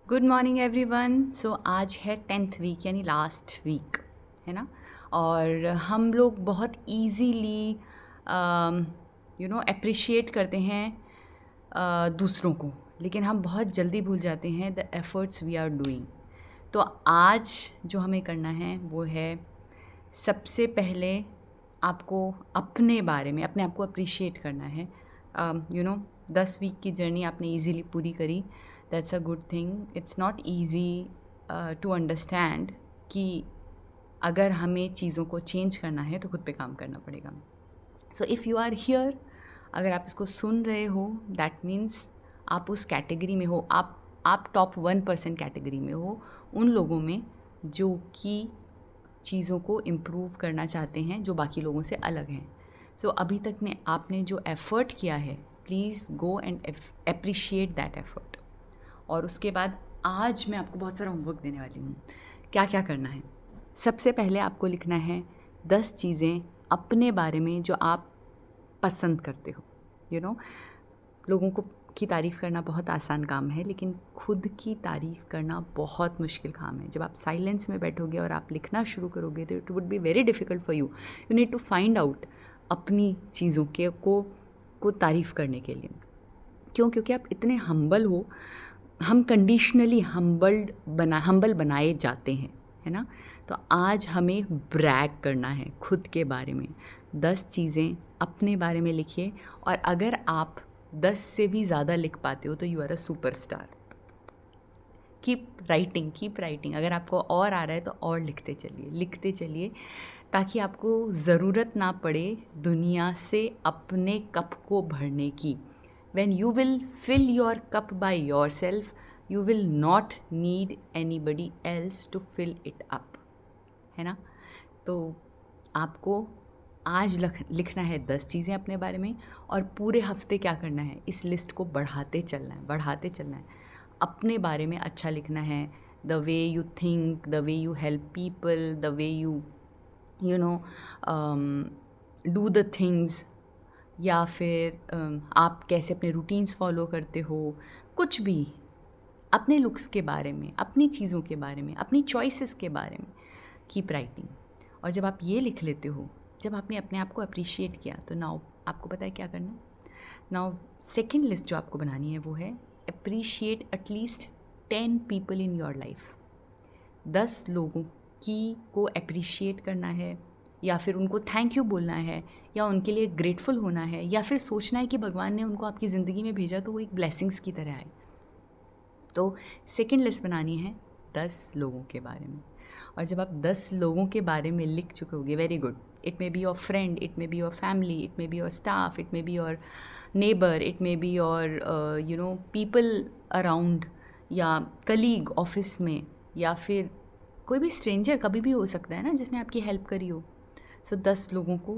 Good morning everyone. सो आज है 10th week यानी लास्ट वीक, है ना। और हम लोग बहुत इजीली अप्रिशिएट करते हैं दूसरों को, लेकिन हम बहुत जल्दी भूल जाते हैं the efforts we are doing. तो आज जो हमें करना है वो है, सबसे पहले आपको अपने बारे में अपने आप को अप्रिशिएट करना है। 10 वीक की जर्नी आपने इजीली पूरी करी, that's a good thing. It's not easy to understand कि अगर हमें चीज़ों को चेंज करना है तो खुद पे काम करना पड़ेगा। So if you are here, अगर आप इसको सुन रहे हो, दैट मीन्स आप उस कैटेगरी में हो, आप टॉप 1% कैटेगरी में हो, उन लोगों में जो कि चीज़ों को इम्प्रूव करना चाहते हैं, जो बाकी लोगों से अलग हैं। सो अभी तक ने आपने जो एफ़र्ट किया है, please go and appreciate that effort. और उसके बाद आज मैं आपको बहुत सारा होमवर्क देने वाली हूँ। क्या क्या करना है? सबसे पहले आपको लिखना है 10 चीज़ें अपने बारे में जो आप पसंद करते हो। लोगों को की तारीफ़ करना बहुत आसान काम है, लेकिन खुद की तारीफ़ करना बहुत मुश्किल काम है। जब आप साइलेंस में बैठोगे और आप लिखना शुरू करोगे तो it would be very difficult for you. You need to find out अपनी चीज़ों के को तारीफ़ करने के लिए। क्यों? क्योंकि आप इतने हम्बल हो। हम कंडीशनली हम्बल बनाए जाते हैं, है ना। तो आज हमें ब्रैग करना है खुद के बारे में। 10 चीज़ें अपने बारे में लिखिए, और अगर आप 10 से भी ज़्यादा लिख पाते हो तो you are a superstar. Keep writing. अगर आपको और आ रहा है तो और लिखते चलिए, ताकि आपको ज़रूरत ना पड़े दुनिया से अपने कप को भरने की। When you will fill your cup by yourself, you will not need anybody else to fill it up, है ना। तो आपको आज लिखना है 10 चीज़ें अपने बारे में, और पूरे हफ्ते क्या करना है, इस लिस्ट को बढ़ाते चलना है। अपने बारे में अच्छा लिखना है। The way you think, the way you help people, the way you know do the things, या फिर आप कैसे अपने रूटीन्स फॉलो करते हो, कुछ भी अपने लुक्स के बारे में, अपनी चीज़ों के बारे में, अपनी चॉइसेस के बारे में कीप राइटिंग। और जब आप ये लिख लेते हो, जब आपने अपने आप को अप्रिशिएट किया, तो नाउ आपको पता है क्या करना है। नाउ सेकेंड लिस्ट जो आपको बनानी है वो है appreciate at least 10 people in your life. 10 लोगों की को अप्रिशिएट करना है, या फिर उनको थैंक यू बोलना है, या उनके लिए ग्रेटफुल होना है, या फिर सोचना है कि भगवान ने उनको आपकी ज़िंदगी में भेजा तो वो एक ब्लेसिंग्स की तरह आए। तो सेकेंड लिस्ट बनानी है 10 लोगों के बारे में। और जब आप 10 लोगों के बारे में लिख चुके होगे, very good, it may be your friend, it may be your family, it may be your staff, it may be your neighbour, it may be your people around, या कलीग ऑफिस में, या फिर कोई भी स्ट्रेंजर कभी भी हो सकता है ना, जिसने आपकी हेल्प करी हो। सो 10 लोगों को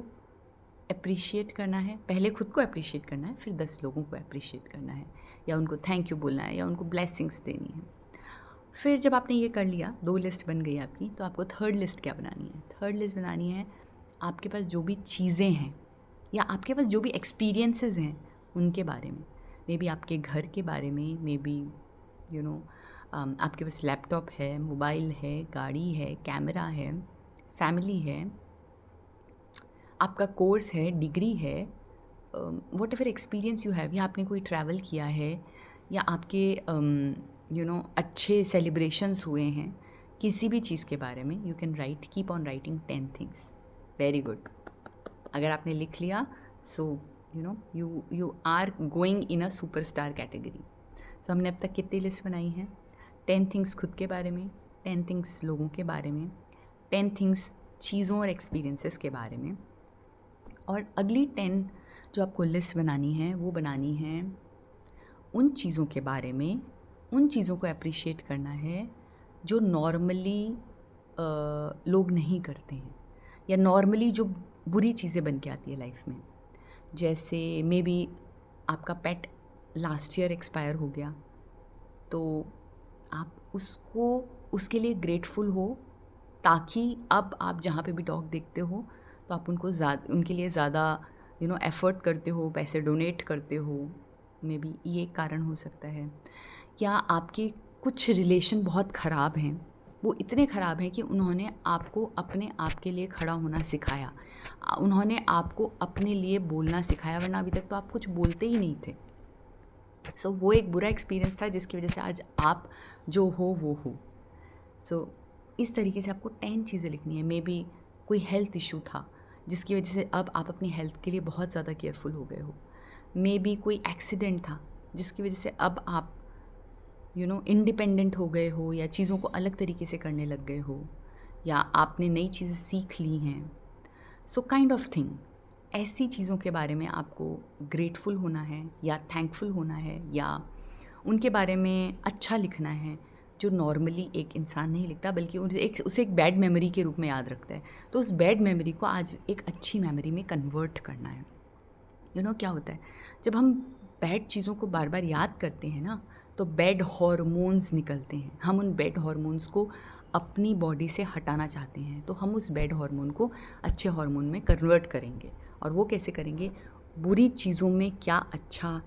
अप्रिशिएट करना है। पहले खुद को अप्रिशिएट करना है, फिर 10 लोगों को अप्रिशिएट करना है, या उनको थैंक यू बोलना है, या उनको ब्लेसिंग्स देनी है। फिर जब आपने ये कर लिया, 2 लिस्ट बन गई आपकी, तो आपको थर्ड लिस्ट क्या बनानी है? थर्ड लिस्ट बनानी है आपके पास जो भी चीज़ें हैं, या आपके पास जो भी एक्सपीरियंसेस हैं, उनके बारे में। मे बी आपके घर के बारे में, मे बी यू नो आपके पास लैपटॉप है, मोबाइल है, गाड़ी है, कैमरा है, फैमिली है, आपका कोर्स है, डिग्री है, what ever experience you have, या आपने कोई ट्रैवल किया है, या आपके अच्छे सेलिब्रेशंस हुए हैं, किसी भी चीज़ के बारे में you can write, keep on writing 10 things. Very good. अगर आपने लिख लिया, so you are going in a superstar category. सो हमने अब तक कितनी लिस्ट बनाई हैं? 10 थिंग्स खुद के बारे में, 10 थिंग्स लोगों के बारे में, 10 थिंग्स चीज़ों और एक्सपीरियंसेस के बारे में। और अगली 10 जो आपको लिस्ट बनानी है, वो बनानी है उन चीज़ों के बारे में, उन चीज़ों को अप्रिशिएट करना है जो नॉर्मली लोग नहीं करते हैं, या नॉर्मली जो बुरी चीज़ें बन के आती है लाइफ में। जैसे मे बी आपका पेट लास्ट ईयर एक्सपायर हो गया, तो आप उसके लिए ग्रेटफुल हो, ताकि अब आप जहाँ पे भी डॉग देखते हो तो आप उनके लिए ज़्यादा एफ़र्ट करते हो, पैसे डोनेट करते हो। मे बी ये कारण हो सकता है। या आपके कुछ रिलेशन बहुत ख़राब हैं, वो इतने ख़राब हैं कि उन्होंने आपको अपने आप के लिए खड़ा होना सिखाया, उन्होंने आपको अपने लिए बोलना सिखाया, वरना अभी तक तो आप कुछ बोलते ही नहीं थे। सो वो एक बुरा एक्सपीरियंस था जिसकी वजह से आज आप जो हो वो हो। सो इस तरीके से आपको 10 चीज़ें लिखनी है। मे बी कोई हेल्थ इशू था जिसकी वजह से अब आप अपनी हेल्थ के लिए बहुत ज़्यादा केयरफुल हो गए हो। मे बी कोई एक्सीडेंट था जिसकी वजह से अब आप इंडिपेंडेंट हो गए हो, या चीज़ों को अलग तरीके से करने लग गए हो, या आपने नई चीज़ें सीख ली हैं। सो काइंड ऑफ थिंग, ऐसी चीज़ों के बारे में आपको ग्रेटफुल होना है या थैंकफुल होना है, या उनके बारे में अच्छा लिखना है, जो नॉर्मली एक इंसान नहीं लिखता, बल्कि उसे एक बैड मेमोरी के रूप में याद रखता है। तो उस बैड मेमोरी को आज एक अच्छी मेमोरी में कन्वर्ट करना है। क्या होता है, जब हम बैड चीज़ों को बार बार याद करते हैं ना, तो बैड हॉर्मोन्स निकलते हैं। हम उन बैड हॉर्मोन्स को अपनी बॉडी से हटाना चाहते हैं, तो हम उस बैड हार्मोन को अच्छे हार्मोन में कन्वर्ट करेंगे। और वो कैसे करेंगे? बुरी चीज़ों में क्या अच्छा,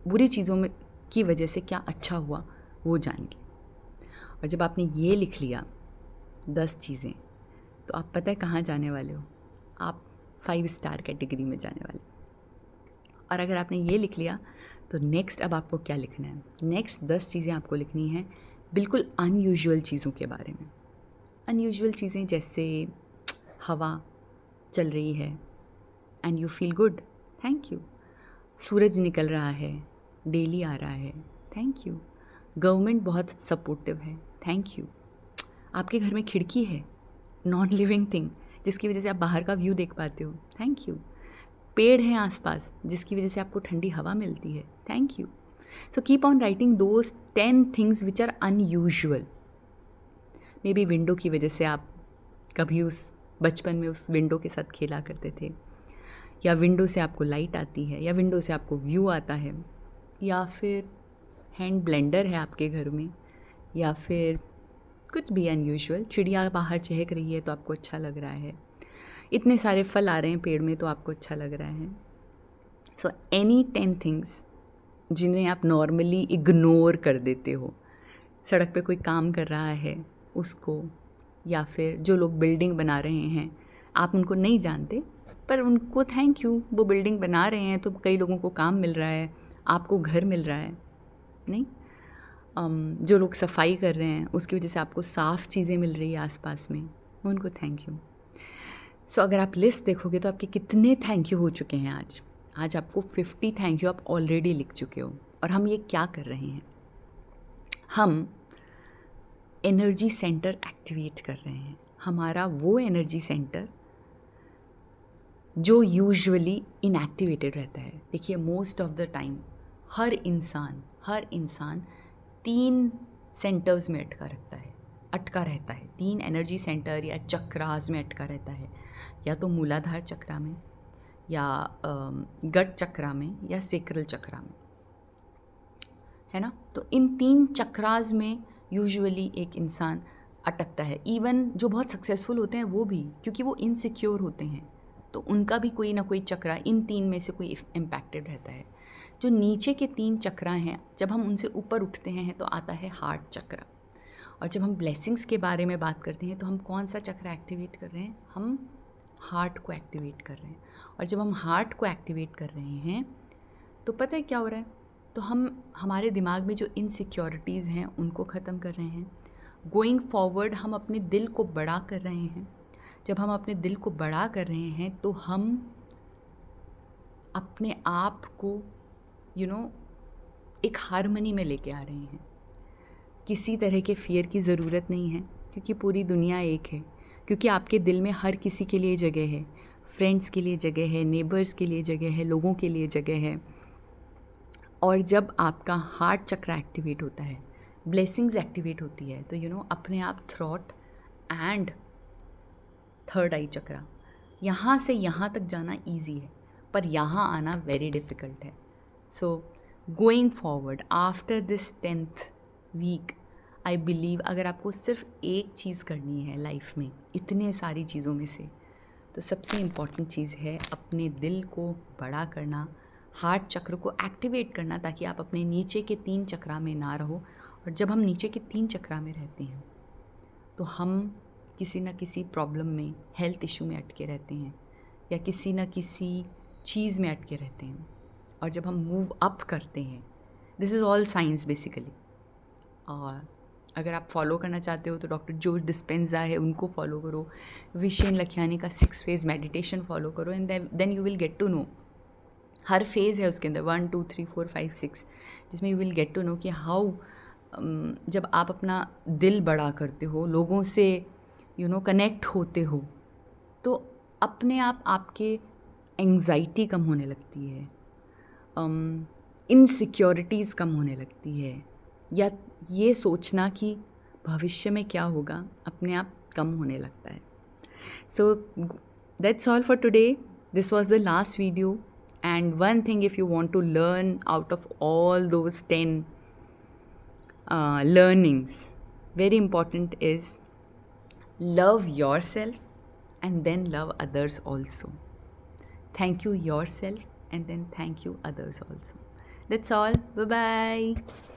बुरी चीज़ों में की वजह से क्या अच्छा हुआ वो जान के। और जब आपने ये लिख लिया 10 चीज़ें, तो आप पता है कहाँ जाने वाले हो? आप 5 स्टार कैटेगरी में जाने वाले। और अगर आपने ये लिख लिया तो नेक्स्ट अब आपको क्या लिखना है? नेक्स्ट 10 चीज़ें आपको लिखनी है बिल्कुल अनयूजुअल चीज़ों के बारे में। अनयूजुअल चीज़ें जैसे हवा चल रही है and you feel good, thank you. सूरज निकल रहा है, डेली आ रहा है, थैंक यू। गवर्नमेंट बहुत सपोर्टिव है, थैंक यू। आपके घर में खिड़की है, नॉन लिविंग थिंग, जिसकी वजह से आप बाहर का व्यू देख पाते हो, थैंक यू। पेड़ हैं आसपास जिसकी वजह से आपको ठंडी हवा मिलती है, thank you. So keep on writing those 10 things which are unusual. Maybe window की वजह से आप कभी उस बचपन में उस विंडो के साथ खेला करते थे, या विंडो से आपको लाइट आती है, या विंडो से आपको व्यू आता है, या फिर हैंड ब्लेंडर है आपके घर में, या फिर कुछ भी अनयूजुअल। चिड़िया बाहर चहक रही है तो आपको अच्छा लग रहा है, इतने सारे फल आ रहे हैं पेड़ में तो आपको अच्छा लग रहा है। सो एनी 10 थिंग्स जिन्हें आप नॉर्मली इग्नोर कर देते हो, सड़क पे कोई काम कर रहा है उसको, या फिर जो लोग बिल्डिंग बना रहे हैं आप उनको नहीं जानते पर उनको थैंक यू, वो बिल्डिंग बना रहे हैं तो कई लोगों को काम मिल रहा है, आपको घर मिल रहा है। नहीं, जो लोग सफाई कर रहे हैं उसकी वजह से आपको साफ़ चीज़ें मिल रही है आसपास में, उनको थैंक यू। सो अगर आप लिस्ट देखोगे तो आपके कितने थैंक यू हो चुके हैं आज। आज आपको 50 थैंक यू आप ऑलरेडी लिख चुके हो। और हम ये क्या कर रहे हैं? हम एनर्जी सेंटर एक्टिवेट कर रहे हैं। हमारा वो एनर्जी सेंटर जो यूजुअली इनएक्टिवेटेड रहता है। देखिए, मोस्ट ऑफ द टाइम हर इंसान 3 सेंटर्स में अटका रहता है। 3 एनर्जी सेंटर या चक्रास में अटका रहता है, या तो मूलाधार चक्रा में, या गट चक्रा में, या सेक्रल चक्रा में, है ना। तो इन 3 चक्रास में यूजुअली एक इंसान अटकता है। इवन जो बहुत सक्सेसफुल होते हैं वो भी, क्योंकि वो इनसिक्योर होते हैं तो उनका भी कोई ना कोई चक्रा इन 3 में से कोई इम्पैक्टेड रहता है। जो नीचे के 3 चक्रा हैं, जब हम उनसे ऊपर उठते हैं तो आता है हार्ट चक्रा। और जब हम ब्लेसिंग्स के बारे में बात करते हैं तो हम कौन सा चक्रा एक्टिवेट कर रहे हैं? हम हार्ट को एक्टिवेट कर रहे हैं। और जब हम हार्ट को एक्टिवेट कर रहे हैं तो पता है क्या हो रहा है? तो हम हमारे दिमाग में जो इनसिक्योरिटीज़ हैं उनको ख़त्म कर रहे हैं। गोइंग फॉरवर्ड हम अपने दिल को बड़ा कर रहे हैं। जब हम अपने दिल को बड़ा कर रहे हैं तो हम अपने आप को एक हार्मनी में लेके आ रहे हैं। किसी तरह के फ़ियर की ज़रूरत नहीं है, क्योंकि पूरी दुनिया एक है। क्योंकि आपके दिल में हर किसी के लिए जगह है, फ्रेंड्स के लिए जगह है, नेबर्स के लिए जगह है, लोगों के लिए जगह है। और जब आपका हार्ट चक्र एक्टिवेट होता है, ब्लेसिंग्स एक्टिवेट होती है, तो अपने आप थ्रॉट एंड थर्ड आई चक्रा, यहाँ से यहाँ तक जाना ईजी है, पर यहाँ आना वेरी डिफ़िकल्ट है। So going forward after this 10th week, I believe अगर आपको सिर्फ एक चीज़ करनी है लाइफ में इतने सारी चीज़ों में से, तो सबसे इम्पॉर्टेंट चीज़ है अपने दिल को बड़ा करना, हार्ट चक्र को एक्टिवेट करना, ताकि आप अपने नीचे के 3 चक्रा में ना रहो। और जब हम नीचे के 3 चक्रा में रहते हैं तो हम किसी न किसी प्रॉब्लम में, हेल्थ इशू में अटके रहते हैं, या किसी न किसी चीज़ में अटके रहते हैं। और जब हम मूव अप करते हैं, this is all science basically. और अगर आप फॉलो करना चाहते हो तो डॉक्टर जो डिस्पेंजा है उनको फॉलो करो, विशेन लखियानी का 6 फेज़ मेडिटेशन फॉलो करो, and then you will get to know. हर फेज़ है उसके अंदर 1 2 3 4 5 6, जिसमें you will get to know कि हाउ जब आप अपना दिल बड़ा करते हो, लोगों से कनेक्ट होते हो, तो अपने आप आपके एंग्जाइटी कम होने लगती है, इनसिक्योरिटीज़ कम होने लगती है, या ये सोचना कि भविष्य में क्या होगा अपने आप कम होने लगता है। So that's all for today. This was the last video. And one thing, if you want to learn out of all those 10 learnings, very important is love yourself and then love others also. Thank you yourself and then thank you others also. That's all. Bye bye.